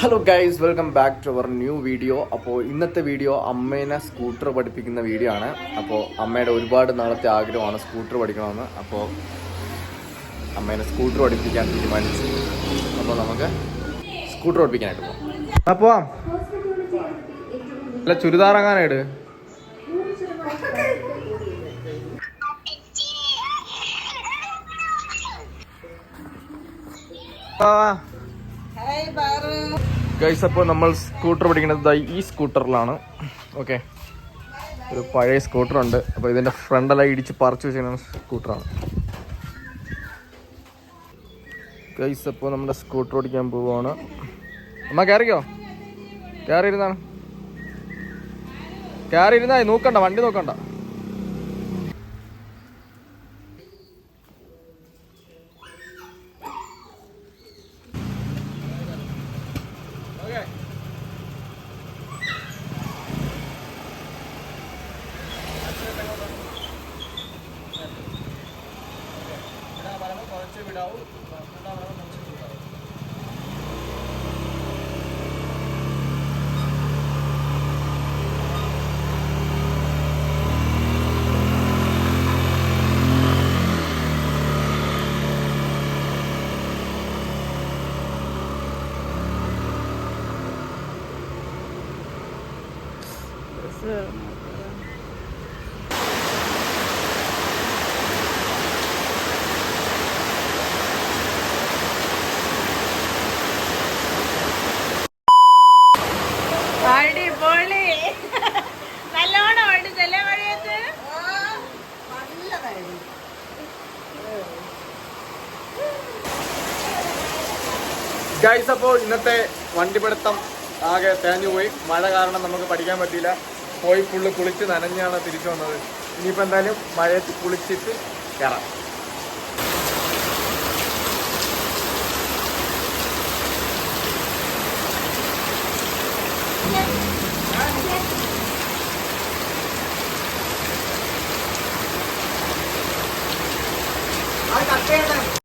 Hello guys, welcome back to our new video. അപ്പോൾ ഇന്നത്തെ video അമ്മേനെ സ്കൂട്ടർ പഠിപ്പിക്കുന്ന വീഡിയോ ആണ്. അപ്പോൾ അമ്മയുടെ ഒരുപാട് നാളത്തെ ആഗ്രഹമാണ് സ്കൂട്ടർ പഠിക്കണമെന്ന്. അപ്പോൾ അമ്മേനെ സ്കൂട്ടർ പഠിപ്പിക്കാൻ തീരുമാനിച്ചു. അപ്പോൾ നമുക്ക് സ്കൂട്ടർ പഠിപ്പിക്കാനായിട്ട് പോകാം. അപ്പോൾ അല്ല, ചുരിദാറങ്ങാനായിട്ട് ഗൈസ്. അപ്പോൾ നമ്മൾ സ്കൂട്ടർ പഠിക്കുന്നത് ഈ സ്കൂട്ടറിലാണ്. ഓക്കെ, ഒരു പഴയ സ്കൂട്ടറുണ്ട്. അപ്പോൾ ഇതിൻ്റെ ഫ്രണ്ടെല്ലാം ഇടിച്ച് പറിച്ചു വെച്ചിരിക്കുന്ന സ്കൂട്ടറാണ് ഗൈസ്. അപ്പോൾ നമ്മുടെ സ്കൂട്ടർ ഓടിക്കാൻ പോവുകയാണ്. അമ്മ കയറിക്കോ, കയറിയിരുന്നായി, നോക്കണ്ട, വണ്ടി നോക്കണ്ട. അടിപൊളി, നല്ലോണം ഓടിച്ചല്ലേ മഴയത്ത്. ഗൈസ്, അപ്പോൾ ഇന്നത്തെ വണ്ടി പഠിത്തം ആകെ തേഞ്ഞു പോയി. മഴ കാരണം നമുക്ക് പഠിക്കാൻ പറ്റിയില്ല. പോയി ഫുള്ള് കുളിച്ച് നനഞ്ഞാണ് തിരിച്ചു വന്നത്. ഇനിയിപ്പോൾ എന്തായാലും മഴയത്ത് കുളിച്ചിട്ട് കയറാം.